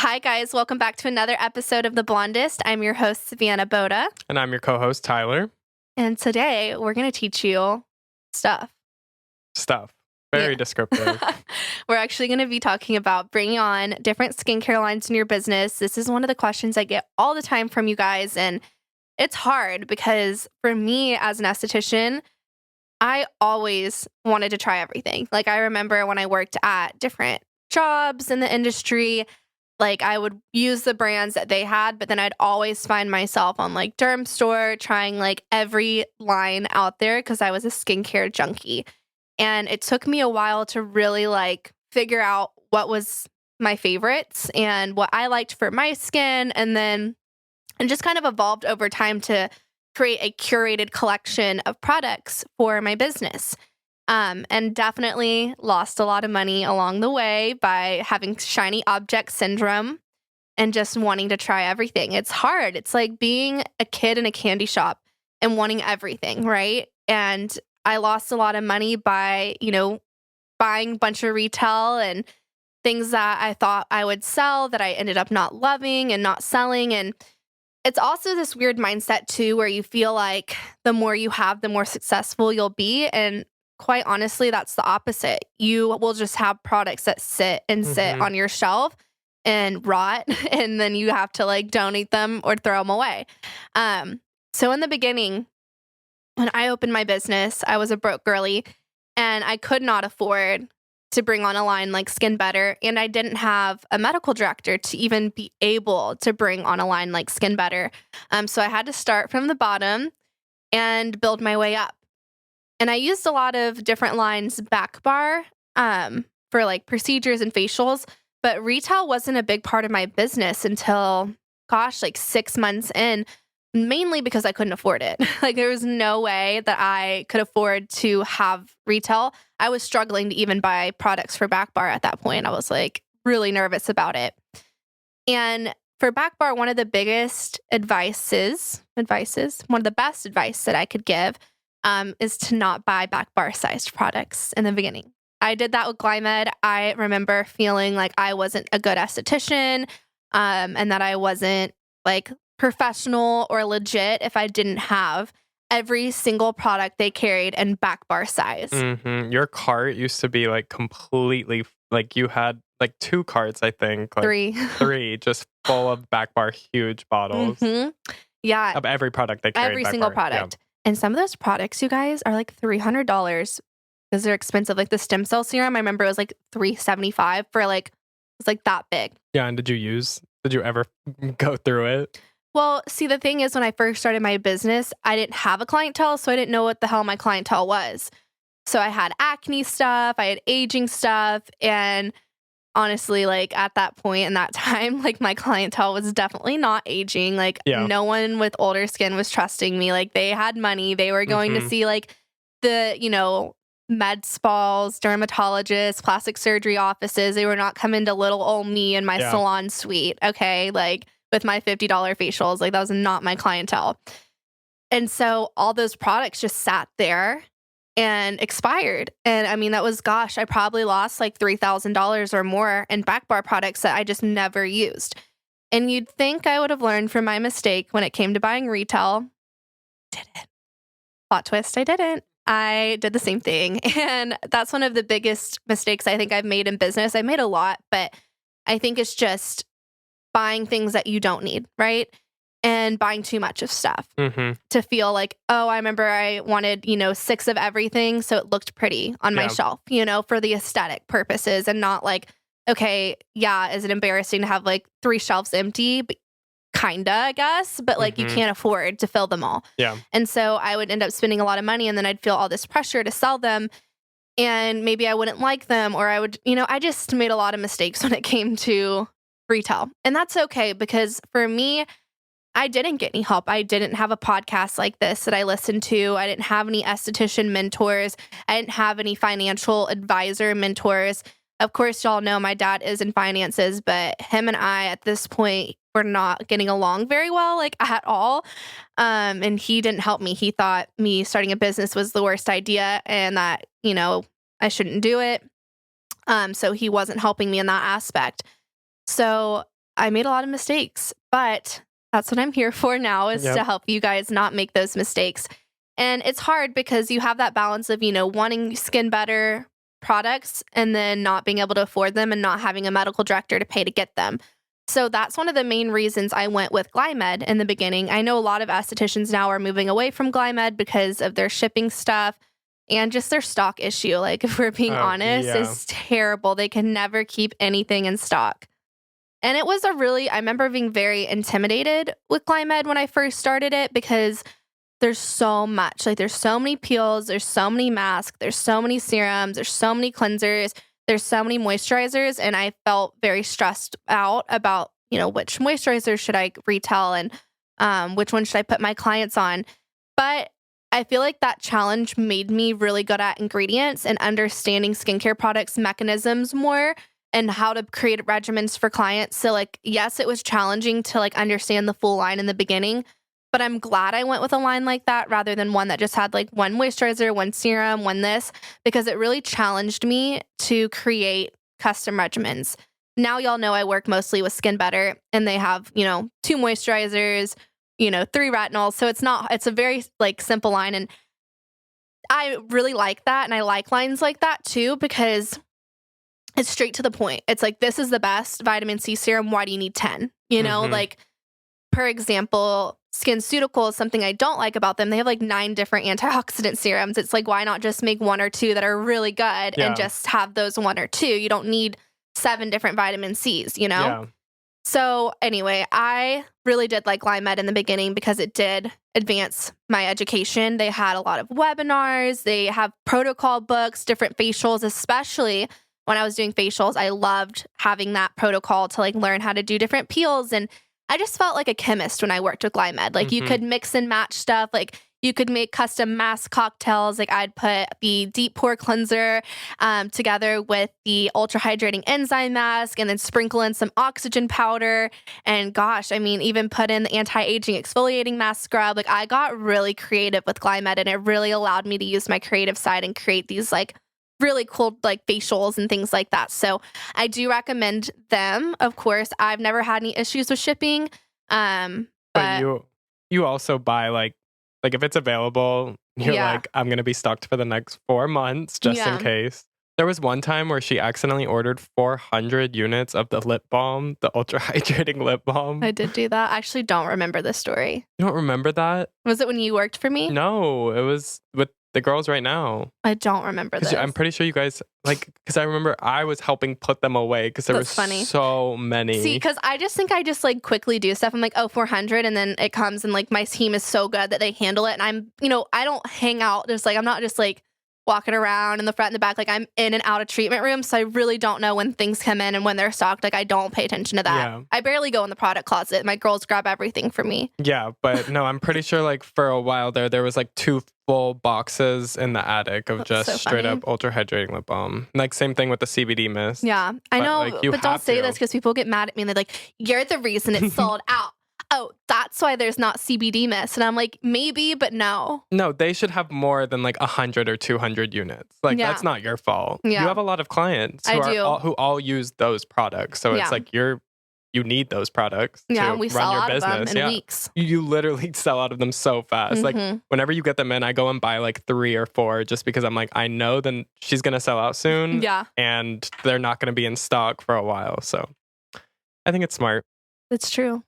Hi, guys. Welcome back to another episode of The Blondest. I'm your host, Savanna Boda. And I'm your co-host, Tyler. And today we're going to teach you stuff. Very descriptive. We're actually going to be talking about bringing on different skincare lines in your business. This is one of the questions I get all the time from you guys. And it's hard because for me as an esthetician, I always wanted to try everything. Like I remember when I worked at different jobs in the industry, like I would use the brands that they had, but then I'd always find myself on like Derm Store trying like every line out there because I was a skincare junkie. And it took me a while to really like figure out what was my favorites and what I liked for my skin, and just kind of evolved over time to create a curated collection of products for my business. And definitely lost a lot of money along the way by having shiny object syndrome and just wanting to try everything. It's hard. It's like being a kid in a candy shop and wanting everything, right? And I lost a lot of money by, buying a bunch of retail and things that I thought I would sell that I ended up not loving and not selling. And it's also this weird mindset too, where you feel like the more you have, the more successful you'll be. And quite honestly, that's the opposite. You will just have products that sit on your shelf and rot, and then you have to like donate them or throw them away. So in the beginning, when I opened my business, I was a broke girly and I could not afford to bring on a line like Skin Better. And I didn't have a medical director to even be able to bring on a line like Skin Better. So I had to start from the bottom and build my way up. And I used a lot of different lines back bar for like procedures and facials, but retail wasn't a big part of my business until, like 6 months in, mainly because I couldn't afford it. Like there was no way that I could afford to have retail. I was struggling to even buy products for back bar at that point. I was like really nervous about it. And for back bar, one of the biggest one of the best advice that I could give is to not buy back bar sized products in the beginning. I did that with Glymed. I remember feeling like I wasn't a good esthetician and that I wasn't like professional or legit if I didn't have every single product they carried in back bar size. Mm-hmm. Your cart used to be like completely, like you had like 2 carts, I think. Like three, just full of back bar, huge bottles. Mm-hmm. Yeah. Of every product they carried. Every single product. Yeah. And some of those products, you guys, are like $300 because they're expensive. Like the stem cell serum, I remember it was like $375 for like, it was like that big. Yeah. And did you ever go through it? Well, see, the thing is, when I first started my business, I didn't have a clientele, so I didn't know what the hell my clientele was. So I had acne stuff, I had aging stuff, and honestly, like at that point in that time, like my clientele was definitely not aging. Like no one with older skin was trusting me. Like they had money. They were going to see like the, med spas, dermatologists, plastic surgery offices. They were not coming to little old me in my salon suite. Okay. Like with my $50 facials, like that was not my clientele. And so all those products just sat there and expired. And I mean, that was, I probably lost like $3,000 or more in back bar products that I just never used. And you'd think I would have learned from my mistake when it came to buying retail. Didn't. Plot twist, I didn't. I did the same thing. And that's one of the biggest mistakes I think I've made in business. I made a lot, but I think it's just buying things that you don't need, right? And buying too much of stuff to feel like, oh, I remember I wanted, 6 of everything. So it looked pretty on my shelf, for the aesthetic purposes, and not like, okay, is it embarrassing to have like 3 shelves empty? But kinda, I guess, but like you can't afford to fill them all. Yeah. And so I would end up spending a lot of money, and then I'd feel all this pressure to sell them, and maybe I wouldn't like them, or I would, I just made a lot of mistakes when it came to retail. And that's okay, because for me, I didn't get any help. I didn't have a podcast like this that I listened to. I didn't have any esthetician mentors. I didn't have any financial advisor mentors. Of course, y'all know my dad is in finances, but him and I at this point were not getting along very well, like at all. And he didn't help me. He thought me starting a business was the worst idea and that, I shouldn't do it. So he wasn't helping me in that aspect. So I made a lot of mistakes, but that's what I'm here for now, is to help you guys not make those mistakes. And it's hard because you have that balance of, wanting skin better products and then not being able to afford them and not having a medical director to pay to get them. So that's one of the main reasons I went with Glymed in the beginning. I know a lot of estheticians now are moving away from Glymed because of their shipping stuff and just their stock issue. Like, if we're being honest, it's terrible. They can never keep anything in stock. And it was I remember being very intimidated with Glymed when I first started it because there's so much. Like, there's so many peels, there's so many masks, there's so many serums, there's so many cleansers, there's so many moisturizers, and I felt very stressed out about, which moisturizer should I retail and which one should I put my clients on. But I feel like that challenge made me really good at ingredients and understanding skincare products mechanisms more and how to create regimens for clients. So, like, yes, it was challenging to understand the full line in the beginning, but I'm glad I went with a line like that rather than one that just had one moisturizer, one serum, one this, because it really challenged me to create custom regimens. Now y'all know I work mostly with Skin Better, and they have, 2 moisturizers, 3 retinols. So it's a very simple line. And I really like that. And I like lines like that too, because it's straight to the point. It's this is the best vitamin C serum. Why do you need 10? Per example, SkinCeutical is something I don't like about them. They have 9 different antioxidant serums. It's why not just make 1 or 2 that are really good and just have those 1 or 2? You don't need 7 different vitamin C's, Yeah. So anyway, I really did like Glymed in the beginning because it did advance my education. They had a lot of webinars. They have protocol books, different facials, especially when I was doing facials. I loved having that protocol to learn how to do different peels. And I just felt like a chemist when I worked with Glymed. You could mix and match stuff. You could make custom mask cocktails. I'd put the deep pore cleanser together with the ultra hydrating enzyme mask and then sprinkle in some oxygen powder. And gosh, even put in the anti-aging exfoliating mask scrub. I got really creative with Glymed, and it really allowed me to use my creative side and create these really cool facials and things like that. So I do recommend them. Of course, I've never had any issues with shipping. But you also buy if it's available, you're I'm going to be stocked for the next 4 months just in case. There was one time where she accidentally ordered 400 units of the lip balm, the ultra hydrating lip balm. I did do that. I actually don't remember this story. You don't remember that? Was it when you worked for me? No, it was with the girls right now. I don't remember this. I'm pretty sure you guys, because I remember I was helping put them away because there were so many. See, because I just think I just quickly do stuff. I'm 400, and then it comes, and my team is so good that they handle it. And I'm, I don't hang out. Just I'm not just walking around in the front and the back. I'm in and out of treatment rooms. So I really don't know when things come in and when they're stocked. I don't pay attention to that. Yeah. I barely go in the product closet. My girls grab everything for me. Yeah, but no, I'm pretty sure for a while there was 2 full boxes in the attic of just straight up ultra hydrating lip balm. Same thing with the CBD mist. Yeah, I know, but don't say this because people get mad at me and they're you're the reason it's sold out. Oh, that's why there's not CBD mist. And I'm maybe, but no. No, they should have more than 100 or 200 units. That's not your fault. Yeah. You have a lot of clients who all use those products. So it's you need those products to we run sell your out business. of them in weeks. You literally sell out of them so fast. Whenever you get them in, I go and buy 3 or 4 just because I'm I know then she's going to sell out soon. Yeah. And they're not going to be in stock for a while. So I think it's smart. It's true.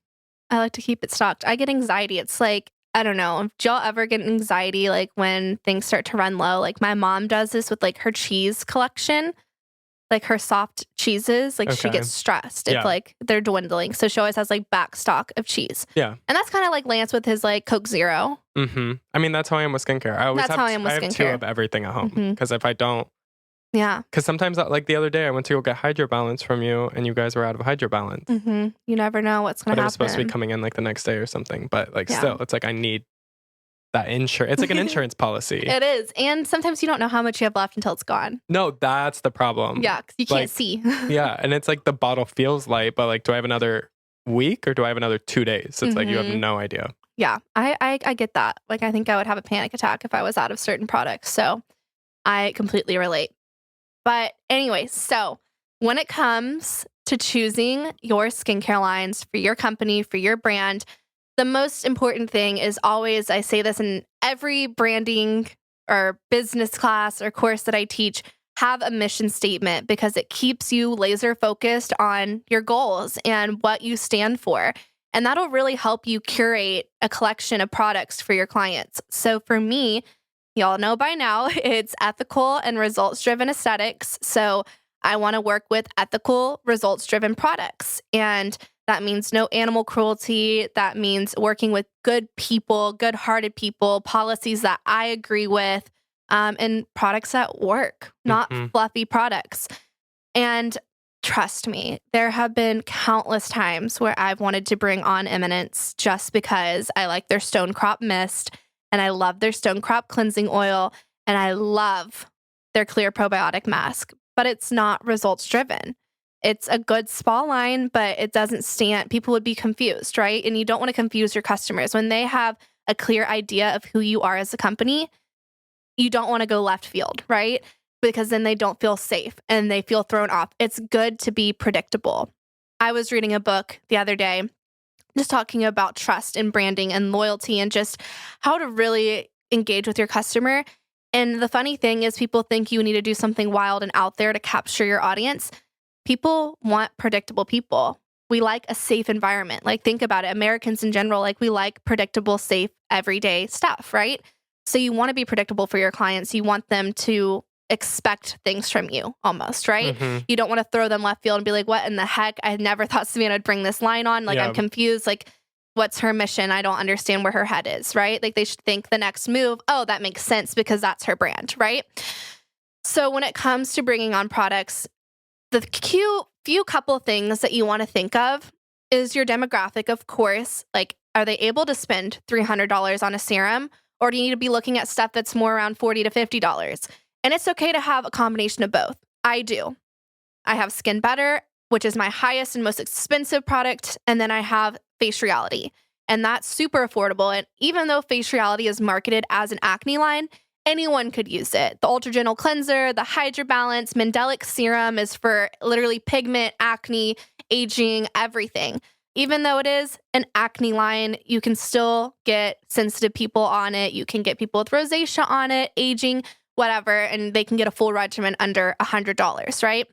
I like to keep it stocked. I get anxiety. It's I don't know. Do y'all ever get anxiety when things start to run low? My mom does this with her cheese collection. Her soft cheeses, she gets stressed if they're dwindling. So she always has back stock of cheese. Yeah. And that's kind of like Lance with his Coke Zero. I mean, that's how I am with skincare. I have 2 of everything at home because if I don't. Yeah. Because sometimes the other day I went to go get Hydro Balance from you and you guys were out of Hydro Balance. You never know what's going to happen. But it was supposed to be coming in the next day or something. But still, it's I need that insurance. It's an insurance policy. It is. And sometimes you don't know how much you have left until it's gone. No, that's the problem. Yeah, because you can't see. Yeah, and it's the bottle feels light, but do I have another week or do I have another 2 days? It's you have no idea. Yeah, I get that. I think I would have a panic attack if I was out of certain products. So I completely relate. But anyway, so when it comes to choosing your skincare lines for your company, for your brand, the most important thing is always, I say this in every branding or business class or course that I teach, have a mission statement because it keeps you laser focused on your goals and what you stand for. And that'll really help you curate a collection of products for your clients. So for me, y'all know by now, it's ethical and results-driven aesthetics. So I want to work with ethical, results-driven products. And that means no animal cruelty. That means working with good people, good-hearted people, policies that I agree with, and products that work, not fluffy products. And trust me, there have been countless times where I've wanted to bring on Eminence just because I like their Stone Crop Mist and I love their Stone Crop Cleansing Oil and I love their Clear Probiotic Mask, but it's not results driven. It's a good spa line, but it doesn't stand, people would be confused, right? And you don't want to confuse your customers. When they have a clear idea of who you are as a company, you don't want to go left field, right? Because then they don't feel safe and they feel thrown off. It's good to be predictable. I was reading a book the other day just talking about trust and branding and loyalty and just how to really engage with your customer. And the funny thing is people think you need to do something wild and out there to capture your audience. People want predictable people. We like a safe environment. Like, think about it. Americans in general, like, we like predictable, safe, everyday stuff, right? So you want to be predictable for your clients. You want them to expect things from you almost, right? You don't want to throw them left field and be like, what in the heck? I never thought Savanna would bring this line on. Like, I'm confused. Like, what's her mission? I don't understand where her head is, right? Like, they should think the next move, oh, that makes sense because that's her brand, right? So when it comes to bringing on products, the few couple things that you want to think of is your demographic, of course. Like, are they able to spend $300 on a serum? Or do you need to be looking at stuff that's more around $40 to $50? And it's okay to have a combination of both. I do. I have Skin Better, which is my highest and most expensive product. And then I have Face Reality. And that's super affordable. And even though Face Reality is marketed as an acne line, anyone could use it. The Ultra Gentle Cleanser, the Hydra Balance, Mandelic Serum is for literally pigment, acne, aging, everything. Even though it is an acne line, you can still get sensitive people on it. You can get people with rosacea on it, aging, whatever, and they can get a full regimen under $100, right?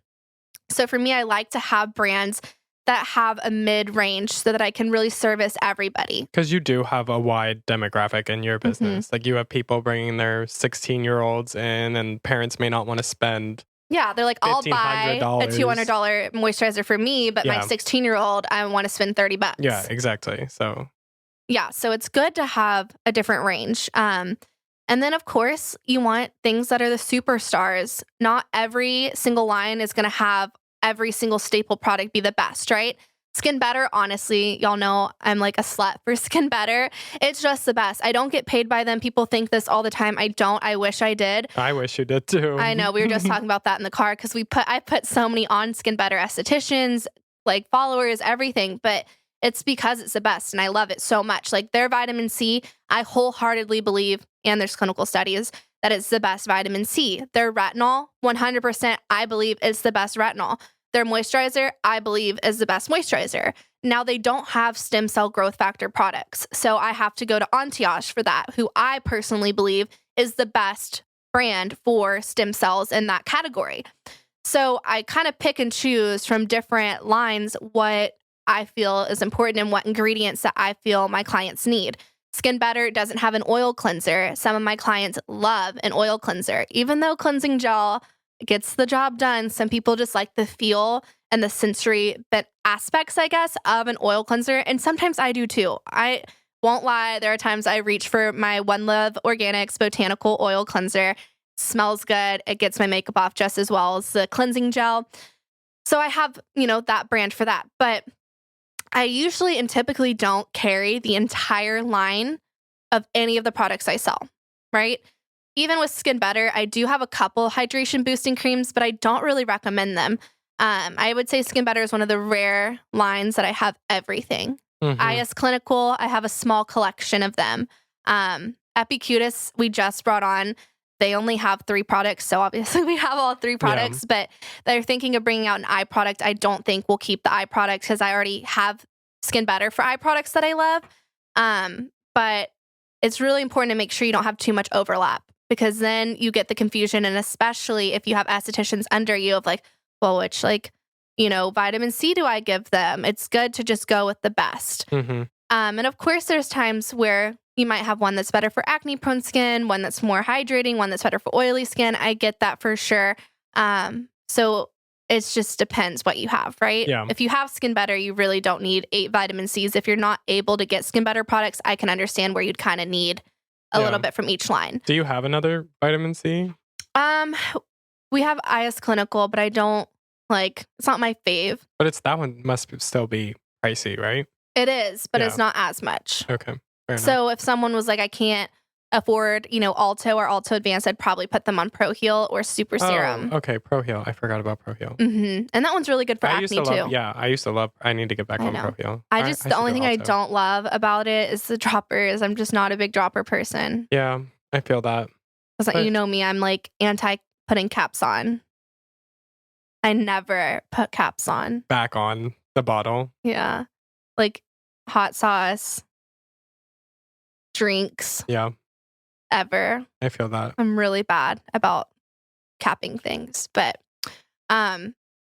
So for me, I like to have brands that have a mid-range so that I can really service everybody. Because you do have a wide demographic in your business. Like, you have people bringing their 16-year-olds in, and parents may not want to spend they're like, I'll buy a $200 moisturizer for me, but my 16-year-old, I want to spend $30. Yeah, exactly. So it's good to have a different range. And then, of course, you want things that are the superstars. Not every single line is going to have every single staple product be the best, right? Skin Better, honestly, y'all know I'm like a slut for Skin Better. It's just the best. I don't get paid by them. People think this all the time. I don't. I wish I did. I wish you did too. I know. We were just talking about that in the car because I put so many on Skin Better estheticians, like followers, everything. But it's because it's the best and I love it so much. Like, their vitamin C, I wholeheartedly believe, and there's clinical studies, that it's the best vitamin C. Their retinol, 100%, I believe, is the best retinol. Their moisturizer, I believe, is the best moisturizer. Now, they don't have stem cell growth factor products, so I have to go to Anti-Age for that, who I personally believe is the best brand for stem cells in that category. So I kind of pick and choose from different lines what I feel is important and what ingredients that I feel my clients need. Skin Better doesn't have an oil cleanser. Some of my clients love an oil cleanser. Even though cleansing gel gets the job done, some people just like the feel and the sensory aspects, I guess, of an oil cleanser. And sometimes I do too. I won't lie. There are times I reach for my One Love Organics Botanical Oil Cleanser. It smells good. It gets my makeup off just as well as the cleansing gel. So I have, that brand for that. But I usually and typically don't carry the entire line of any of the products I sell, right? Even with Skin Better, I do have a couple hydration boosting creams, but I don't really recommend them. I would say Skin Better is one of the rare lines that I have everything. IS Clinical, I have a small collection of them. Epicutis, we just brought on they only have 3 products, so obviously we have all 3 products, but they're thinking of bringing out an eye product. I don't think we'll keep the eye product because I already have Skin Better for eye products that I love. But it's really important to make sure you don't have too much overlap, because then you get the confusion, and especially if you have estheticians under you of like, well, which vitamin C do I give them? It's good to just go with the best. And of course, there's times where you might have one that's better for acne-prone skin, one that's more hydrating, one that's better for oily skin. I get that for sure. So it just depends what you have, right? Yeah. If you have Skin Better, you really don't need 8 vitamin Cs. If you're not able to get Skin Better products, I can understand where you'd kind of need a little bit from each line. Do you have another vitamin C? We have IS Clinical, but I don't it's not my fave. But that one must still be pricey, right? It is, but it's not as much. Okay. So if someone was like, I can't afford, Alto or Alto Advanced, I'd probably put them on Pro Heal or Super Serum. Okay, Pro Heal. I forgot about Pro Heal. And that one's really good for acne too. I used to love. I need to get back on Pro Heal. The only thing I don't love about it is the droppers. I'm just not a big dropper person. Yeah, I feel that. Because you know me, I'm like anti putting caps on. I never put caps on. Back on the bottle. Yeah. Like hot sauce, drinks. Yeah. Ever. I feel that. I'm really bad about capping things. But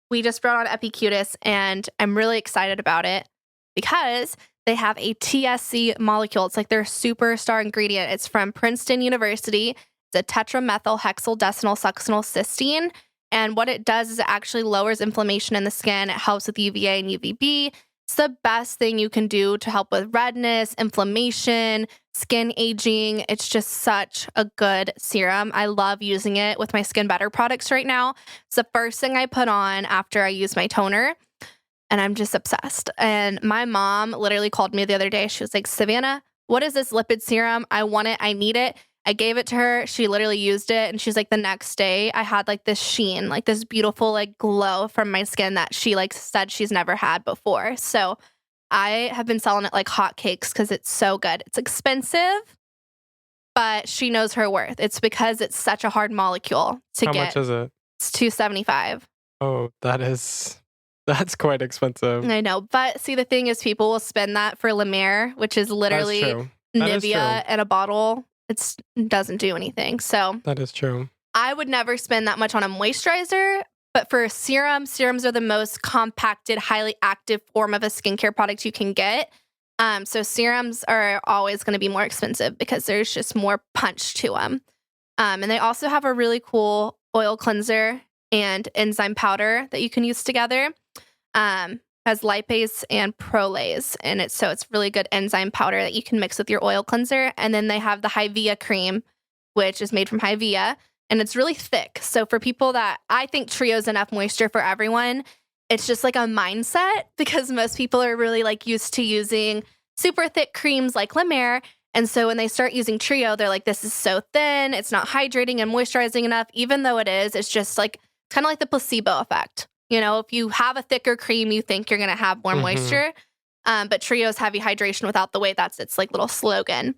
we just brought on Epicutis, and I'm really excited about it because they have a TSC molecule. It's like their superstar ingredient. It's from Princeton University. It's a tetramethylhexyldecyl succinyl cysteine. And what it does is it actually lowers inflammation in the skin. It helps with UVA and UVB. It's the best thing you can do to help with redness, inflammation, skin aging. It's just such a good serum. I love using it with my Skin Better products right now. It's the first thing I put on after I use my toner, and I'm just obsessed. And my mom literally called me the other day. She was like, Savanna, what is this lipid serum? I want it. I need it. I gave it to her. She literally used it. And she's like, the next day I had like this sheen, like this beautiful like glow from my skin that she like said she's never had before. So I have been selling it like hotcakes because it's so good. It's expensive, but she knows her worth. It's because it's such a hard molecule to get. How much is it? It's $275. Oh, that's quite expensive. I know. But see, the thing is, people will spend that for La Mer, which is literally Nivea in a bottle. It doesn't do anything. So that is true. I would never spend that much on a moisturizer, but for a serum, serums are the most compacted, highly active form of a skincare product you can get. So serums are always going to be more expensive because there's just more punch to them. And they also have a really cool oil cleanser and enzyme powder that you can use together. Has lipase and prolase in it. So it's really good enzyme powder that you can mix with your oil cleanser. And then they have the Hivea cream, which is made from Hivea, and it's really thick. So for people that I think Trio is enough moisture for everyone, it's just like a mindset because most people are really like used to using super thick creams like La Mer. And so when they start using Trio, they're like, this is so thin. It's not hydrating and moisturizing enough. Even though it is, it's just like kind of like the placebo effect. If you have a thicker cream, you think you're going to have more moisture. But Trio's heavy hydration without the weight, that's its like little slogan.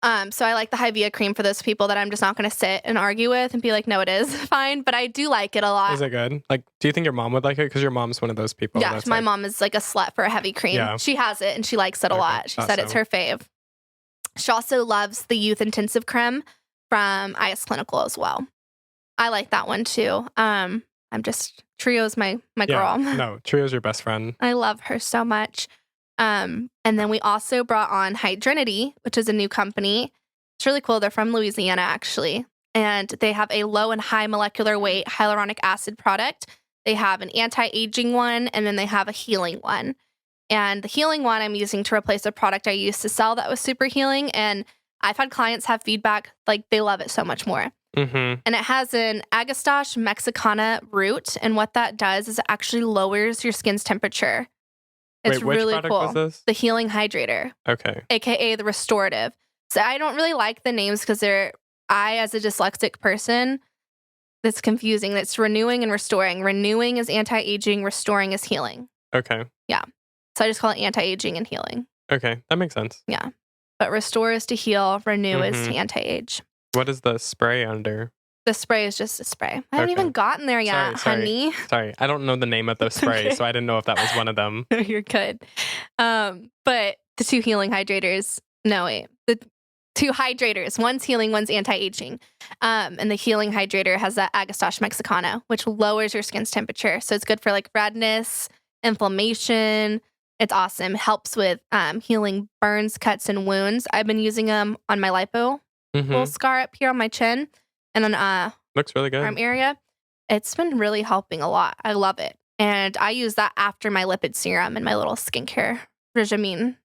So I like the Hivea cream for those people that I'm just not going to sit and argue with and be like, no, it is fine. But I do like it a lot. Is it good? Like, do you think your mom would like it? Because your mom's one of those people. Yeah, my mom is like a slut for a heavy cream. Yeah. She has it and she likes it a lot. She said it's her fave. She also loves the Youth Intensive Creme from IS Clinical as well. I like that one too. Trio's my girl. No, Trio's your best friend. I love her so much. And then we also brought on Hydrinity, which is a new company. It's really cool. They're from Louisiana, actually. And they have a low and high molecular weight hyaluronic acid product. They have an anti-aging one, and then they have a healing one. And the healing one I'm using to replace a product I used to sell that was super healing. And I've had clients have feedback, like they love it so much more. And it has an Agastache mexicana root. And what that does is it actually lowers your skin's temperature. It's really cool. Was this? The Healing Hydrator. Okay. AKA the Restorative. So I don't really like the names because as a dyslexic person, it's confusing. It's renewing and restoring. Renewing is anti-aging, restoring is healing. Okay. Yeah. So I just call it anti-aging and healing. Okay. That makes sense. Yeah. But restore is to heal, renew is to anti-age. What is the spray under? The spray is just a spray. I haven't even gotten there yet, honey. Sorry. I don't know the name of the spray, okay. So I didn't know if that was one of them. No, you're good. But the 2 healing hydrators, no, wait. The 2 hydrators, one's healing, one's anti-aging. And the healing hydrator has that Agastache Mexicana, which lowers your skin's temperature. So it's good for like redness, inflammation. It's awesome. Helps with healing burns, cuts, and wounds. I've been using them on my lipo little scar up here on my chin. And on looks really good. Arm area. It's been really helping a lot. I love it. And I use that after my lipid serum and my little skincare regimen.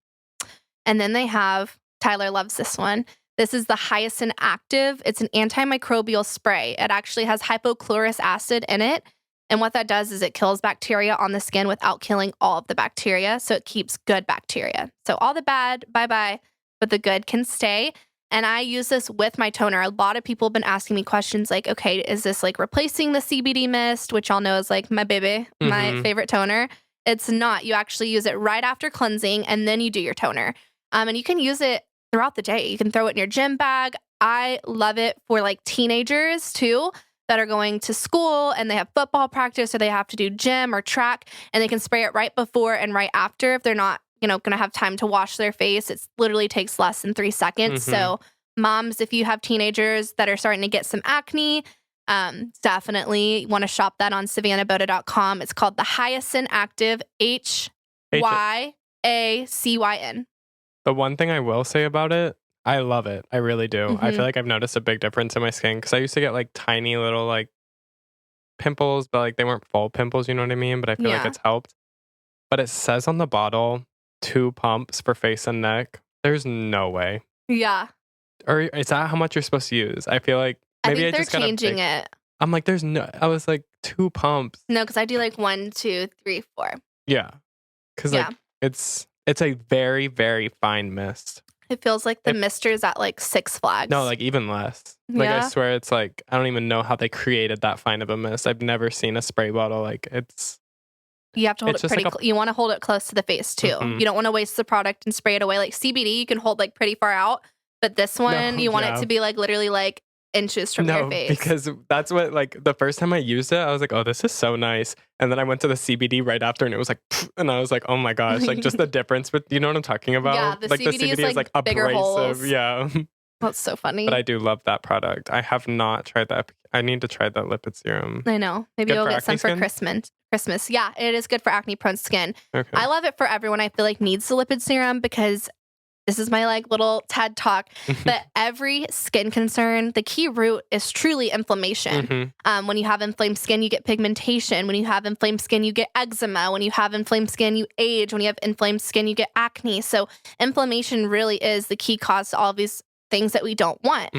And then they have, Tyler loves this one. This is the Hyacinth Active. It's an antimicrobial spray. It actually has hypochlorous acid in it. And what that does is it kills bacteria on the skin without killing all of the bacteria. So it keeps good bacteria. So all the bad, bye-bye, but the good can stay. And I use this with my toner. A lot of people have been asking me questions like, okay, is this like replacing the CBD mist, which y'all know is like my baby, my favorite toner? It's not. You actually use it right after cleansing and then you do your toner. And you can use it throughout the day. You can throw it in your gym bag. I love it for like teenagers too that are going to school and they have football practice or they have to do gym or track and they can spray it right before and right after if they're not going to have time to wash their face. It literally takes less than 3 seconds. So moms, if you have teenagers that are starting to get some acne, definitely want to shop that on savannahboda.com. It's called the Hyacinth Active, HYACYN. The one thing I will say about it, I love it. I really do. I feel like I've noticed a big difference in my skin because I used to get like tiny little like pimples, but like they weren't full pimples, you know what I mean? But I feel like it's helped. But it says on the bottle, 2 pumps for face and neck. There's no way. Yeah. Or is that how much you're supposed to use? I feel like maybe I think they're changing it. I'm like, there's no. I was like 2 pumps. No, because I do like 1, 2, 3, 4. Yeah, because like it's a very, very fine mist. It feels like the mister is at like 6 Flags. No, like even less. Like I swear, it's like I don't even know how they created that fine of a mist. I've never seen a spray bottle like it's. You have to hold it pretty. You want to hold it close to the face too. You don't want to waste the product and spray it away. Like CBD, you can hold like pretty far out, but this one you want it to be like literally like inches from your face. Because that's what like the first time I used it, I was like, oh, this is so nice. And then I went to the CBD right after, and it was like, and I was like, oh my gosh, like just the difference with you know what I'm talking about? Yeah, the like CBD is like bigger abrasive. Holes. Yeah. That's so funny. But I do love that product. I have not tried that. I need to try that lipid serum. I know. Maybe you'll get some for Christmas. Yeah, it is good for acne prone skin. Okay. I love it for everyone I feel like needs the lipid serum because this is my like little TED talk, but every skin concern, the key root is truly inflammation. When you have inflamed skin, you get pigmentation. When you have inflamed skin, you get eczema. When you have inflamed skin, you age. When you have inflamed skin, you get acne. So inflammation really is the key cause to all of these things that we don't want.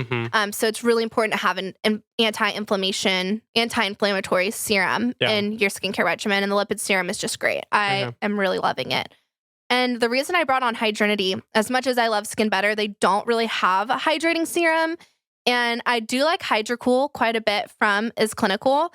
So it's really important to have an anti-inflammatory serum in your skincare regimen. And the lipid serum is just great. I am really loving it. And the reason I brought on Hydrinity, as much as I love Skin Better, they don't really have a hydrating serum. And I do like Hydrocool quite a bit from Is Clinical.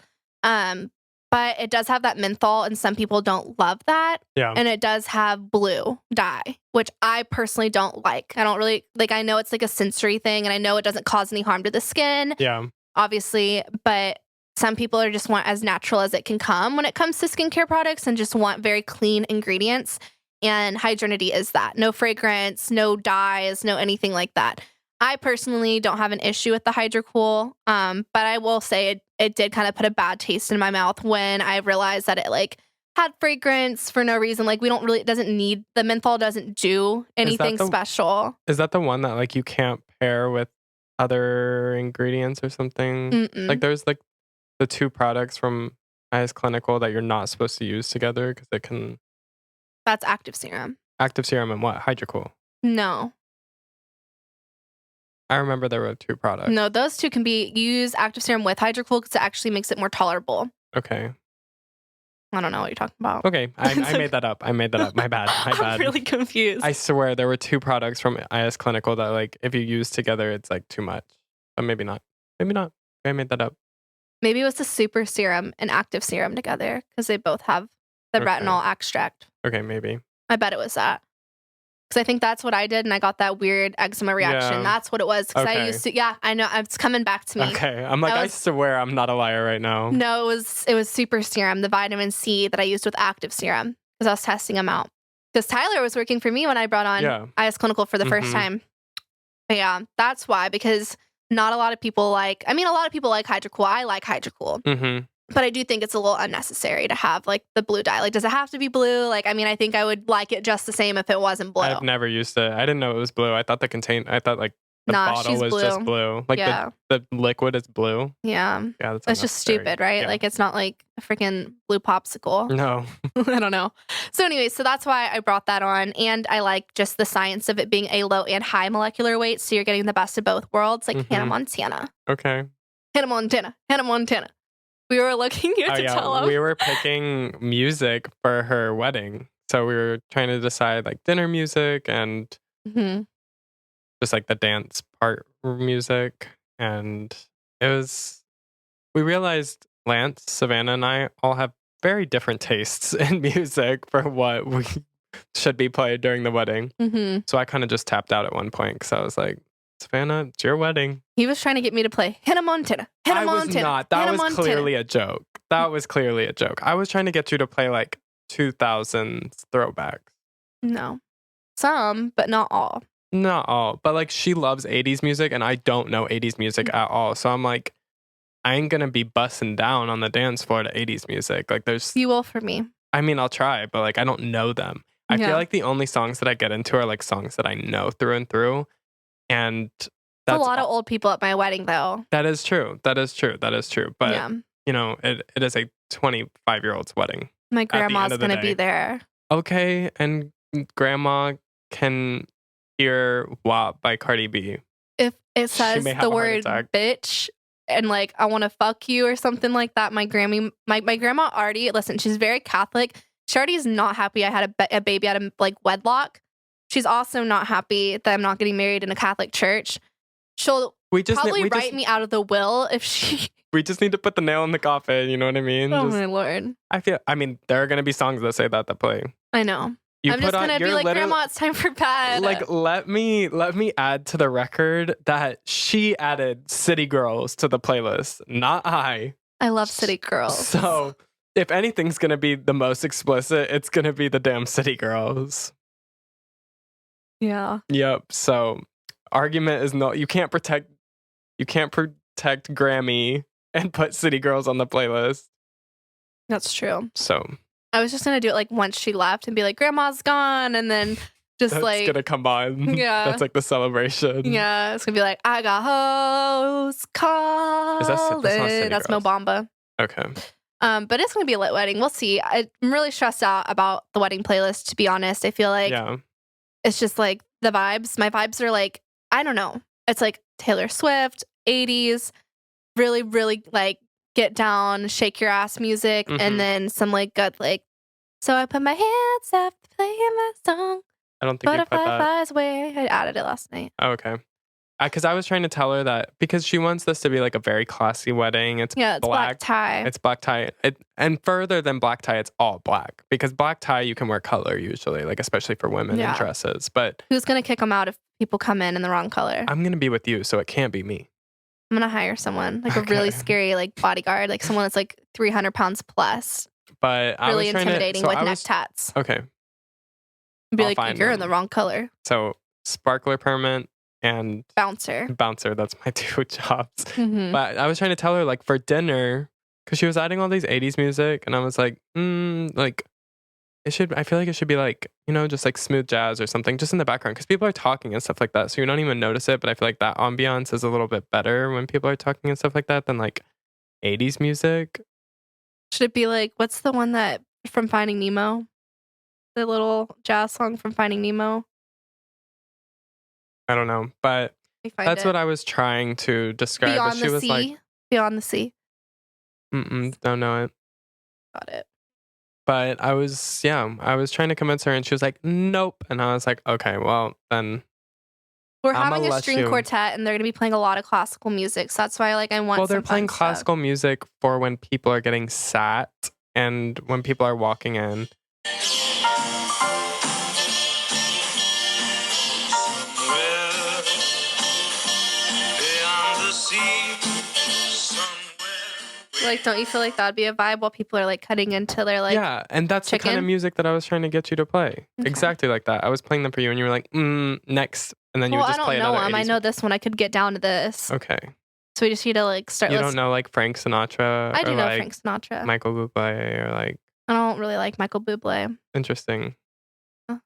But it does have that menthol, and some people don't love that. Yeah. And it does have blue dye, which I personally don't like. I don't really, like, I know it's like a sensory thing, and I know it doesn't cause any harm to the skin. Yeah. Obviously, but some people are just want as natural as it can come when it comes to skincare products and just want very clean ingredients. And Hydrinity is that. No fragrance, no dyes, no anything like that. I personally don't have an issue with the Hydrocool, but I will say it did kind of put a bad taste in my mouth when I realized that it like had fragrance for no reason. Like it doesn't need, the menthol doesn't do anything special. Is that the one that like you can't pair with other ingredients or something? Like there's like the 2 products from Is Clinical that you're not supposed to use together because it can. That's Active Serum. Active Serum and what? Hydrocool? No. I remember there were 2 products. No, those 2 can be used Active Serum with Hydrocool because it actually makes it more tolerable. Okay. I don't know what you're talking about. Okay, I made that up. My bad. My bad. I'm really confused. I swear there were 2 products from Is Clinical that like if you use together, it's like too much. But maybe not. Maybe not. I made that up. Maybe it was the Super Serum and Active Serum together because they both have the retinol extract. Okay, maybe. I bet it was that. Because I think that's what I did, and I got that weird eczema reaction. Yeah. That's what it was. Because I used to, I know, it's coming back to me. Okay. I'm like, I swear I'm not a liar right now. No, it was super serum, the vitamin C that I used with active serum, because I was testing them out. Because Tyler was working for me when I brought on IS Clinical for the first time. But yeah, that's why, because not a lot of people like, a lot of people like Hydrocool. I like Hydrocool. But I do think it's a little unnecessary to have like the blue dye. Like, does it have to be blue? Like, I think I would like it just the same if it wasn't blue. I've never used it. I didn't know it was blue. I thought like the bottle was blue. just blue. Like the liquid is blue. Yeah. Yeah, that's it's just stupid, right? Yeah. Like, it's not like a freaking blue popsicle. No. I don't know. So anyway, so that's why I brought that on. And I like just the science of it being a low and high molecular weight. So you're getting the best of both worlds, like Hannah Montana. Okay. Hannah Montana. We were looking here to tell them. We were picking music for her wedding. So we were trying to decide like dinner music and just like the dance part music. And we realized Lance, Savanna, and I all have very different tastes in music for what we should be played during the wedding. So I kind of just tapped out at one point because I was like, Savanna, it's your wedding. He was trying to get me to play Hannah Montana. I was not. That was clearly a joke. That was clearly a joke. I was trying to get you to play like 2000s throwbacks. No. Some, but not all. Not all. But like she loves 80s music and I don't know 80s music at all. So I'm like, I ain't going to be busting down on the dance floor to 80s music. Like there's... You will for me. I'll try, but like I don't know them. I feel like the only songs that I get into are like songs that I know through and through. And that's a lot of old people at my wedding, though. That is true. But, it is a 25-year-old's wedding. My grandma's going to be there. Okay. And grandma can hear WAP by Cardi B. If it says the word bitch and like, I want to fuck you or something like that, my grandma already, listen, she's very Catholic. She already is not happy I had a baby out of like wedlock. She's also not happy that I'm not getting married in a Catholic church. She'll probably write me out of the will if she... We just need to put the nail in the coffin, you know what I mean? Oh, my Lord. There are going to be songs that say that play. I know. I'm just going to be like, Grandma, it's time for bed. Like, let me add to the record that she added City Girls to the playlist, not I. I love City Girls. So, if anything's going to be the most explicit, it's going to be the damn City Girls. Yeah. Yep. So argument is you can't protect Grammy and put City Girls on the playlist. That's true. So I was just gonna do it like once she left and be like, Grandma's gone, and then just that's like gonna come on. Yeah. That's like the celebration. Yeah, it's gonna be like, I got hoes calling. That's Mo Bamba. Okay. But it's gonna be a lit wedding. We'll see. I'm really stressed out about the wedding playlist, to be honest. I feel like it's just like the vibes. My vibes are like, I don't know. It's like Taylor Swift, 80s, really, really like get down, shake your ass music, and then some like good like, so I put my hands up playing my song. I don't think you put that. Flies away. I added it last night. Oh, okay. Because I was trying to tell her that because she wants this to be like a very classy wedding. It's black tie. It's black tie. And further than black tie, it's all black. Because black tie, you can wear color usually, like especially for women in dresses. But who's going to kick them out if people come in the wrong color? I'm going to be with you, so it can't be me. I'm going to hire someone, like a really scary like bodyguard, like someone that's like 300 pounds plus. But really intimidating with neck tats. Okay. Be like, you're in the wrong color. So sparkler permit. And bouncer, that's my two jobs. But I was trying to tell her like for dinner, because she was adding all these 80s music, and I was like, like I feel like it should be like, just like smooth jazz or something just in the background, because people are talking and stuff like that, so you don't even notice it. But I feel like that ambiance is a little bit better when people are talking and stuff like that than like 80s music. Should it be like, what's the one that from Finding Nemo, the little jazz song from Finding Nemo? I don't know, but that's what I was trying to describe. Beyond the Sea. Like, Beyond the Sea. Don't know it. Got it. But I was trying to convince her, and she was like, nope. And I was like, okay, well, then. We're having a string quartet, and they're going to be playing a lot of classical music. So that's why I want Well, they're playing classical music for when people are getting sat and when people are walking in. Like, don't you feel like that'd be a vibe while people are like cutting into their like yeah, and that's chicken? The kind of music that I was trying to get you to play. Okay. Exactly like that. I was playing them for you and you were like, next. And then you would just play another 80s. I don't know them. I know this one. I could get down to this. Okay. So we just need to like start. You don't know like Frank Sinatra? I do know like Frank Sinatra. Michael Bublé or like. I don't really like Michael Bublé. Interesting.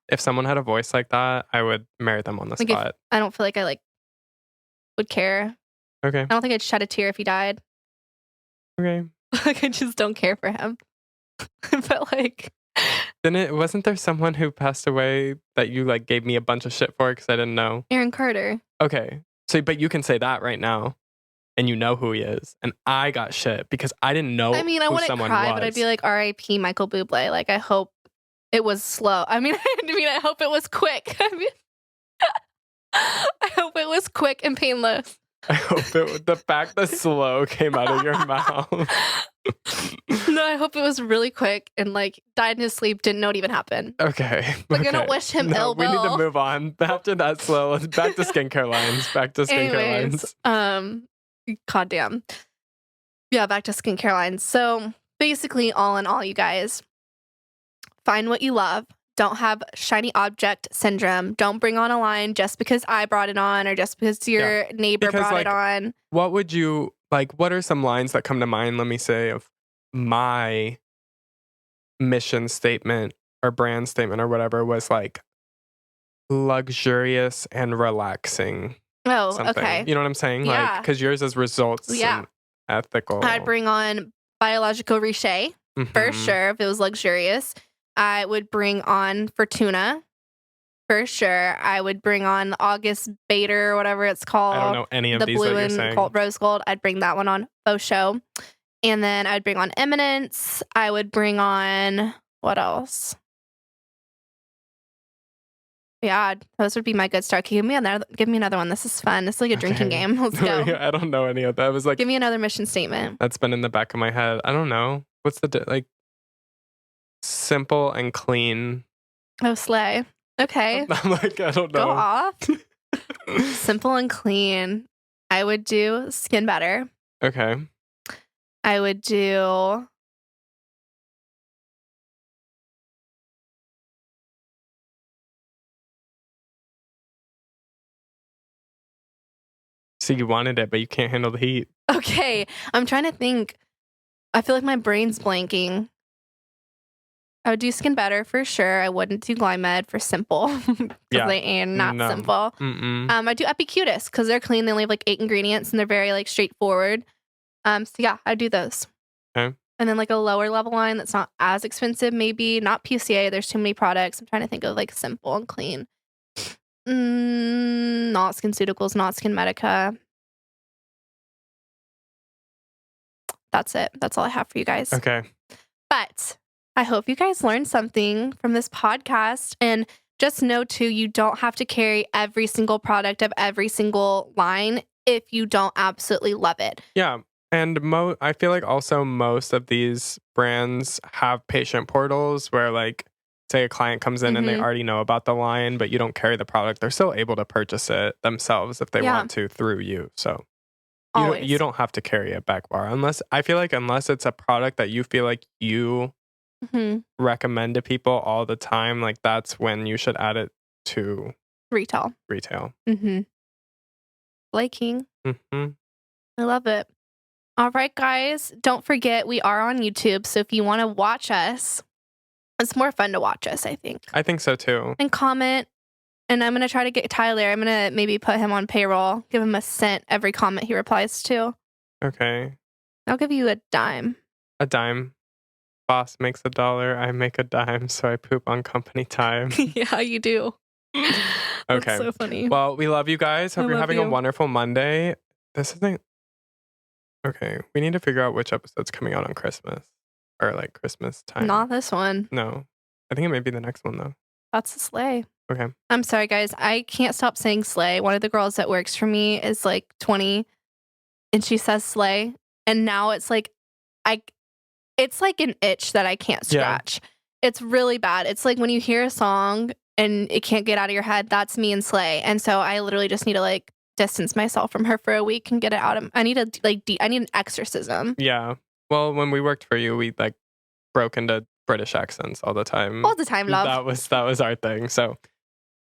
If someone had a voice like that, I would marry them on the spot. I don't feel like I like would care. Okay. I don't think I'd shed a tear if he died. Okay. Like I just don't care for him. But like, wasn't there someone who passed away that you like gave me a bunch of shit for because I didn't know? Aaron Carter. Okay. So, but you can say that right now, and you know who he is, and I got shit because I didn't know. I mean, I wouldn't cry, but I'd be like, R.I.P. Michael Bublé. Like, I hope it was slow. I mean, I hope it was quick. I mean, I hope it was quick and painless. I hope the fact that slow came out of your mouth. No, I hope it was really quick and like died in his sleep, didn't know it even happened. Okay. Like, I don't wish him ill will. We need to move on. After that slow, let's back to skincare lines. Goddamn. Yeah, back to skincare lines. So basically, all in all, you guys, find what you love. Don't have shiny object syndrome. Don't bring on a line just because I brought it on or just because your neighbor brought it on. What would you like? What are some lines that come to mind? Let me say of my mission statement or brand statement or whatever was like luxurious and relaxing. Oh, something. Okay. You know what I'm saying? Yeah. Like, because yours is results and ethical. I'd bring on biological riche for sure if it was luxurious. I would bring on Fortuna, for sure. I would bring on August Bader or whatever it's called. I don't know any of the these blue that you're and saying. Rose gold. I'd bring that one on faux show. And then I would bring on Eminence. I would bring on, what else? Yeah, those would be my good start. Give me another one. This is fun. It's like a drinking game. Let's go. I don't know any of that. It was like, give me another mission statement. That's been in the back of my head. I don't know. What's like simple and clean? Oh, slay. Okay. I'm like, I don't know. Go off. Simple and clean. I would do Skin Better. Okay. I would do So you wanted it, but you can't handle the heat. Okay. I'm trying to think. I feel like my brain's blanking. I would do Skin Better for sure. I wouldn't do Glymed for simple because they ain't not simple. I do Epicutis because they're clean. They only have like 8 ingredients and they're very like straightforward. So yeah, I do those. Okay. And then like a lower level line that's not as expensive, maybe not PCA. There's too many products. I'm trying to think of like simple and clean. Not SkinCeuticals, not Skin Medica. That's it. That's all I have for you guys. Okay. But I hope you guys learned something from this podcast. And just know, too, you don't have to carry every single product of every single line if you don't absolutely love it. Yeah. And I feel like also most of these brands have patient portals where, like, say a client comes in and they already know about the line, but you don't carry the product. They're still able to purchase it themselves if they want to through you. So you don't have to carry a back bar unless it's a product that you feel like you recommend to people all the time. Like that's when you should add it to retail. Liking. I love it. All right, guys. Don't forget we are on YouTube. So if you want to watch us, it's more fun to watch us, I think. I think so too. And comment. And I'm going to try to get Tyler. I'm going to maybe put him on payroll. Give him a cent every comment he replies to. Okay. I'll give you a dime. A dime. Boss makes $1. I make a dime. So I poop on company time. Yeah, you do. Okay. That's so funny. Well, we love you guys. Hope you're having a wonderful Monday. This isn't... Okay. We need to figure out which episode's coming out on Christmas. Or like Christmas time. Not this one. No. I think it may be the next one though. That's the sleigh. Okay. I'm sorry, guys. I can't stop saying sleigh. One of the girls that works for me is like 20 and she says sleigh. And now it's like, it's like an itch that I can't scratch. Yeah. It's really bad. It's like when you hear a song and it can't get out of your head, that's me and sleigh. And so I literally just need to like distance myself from her for a week and get it out of, I need an exorcism. Yeah. Well, when we worked for you, we like broke into British accents all the time. All the time, love. That was our thing. So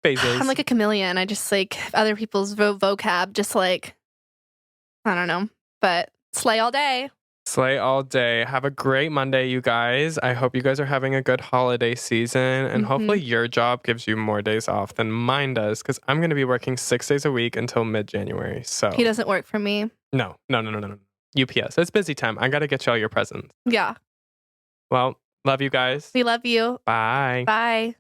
phases. I'm like a chameleon. I just like other people's vocab, just like, I don't know, but slay all day. Slay all day. Have a great Monday, you guys. I hope you guys are having a good holiday season, and hopefully your job gives you more days off than mine does, because I'm going to be working 6 days a week until mid-January. So he doesn't work for me. No. UPS. It's busy time. I got to get you all your presents. Yeah. Well, love you guys. We love you. Bye. Bye.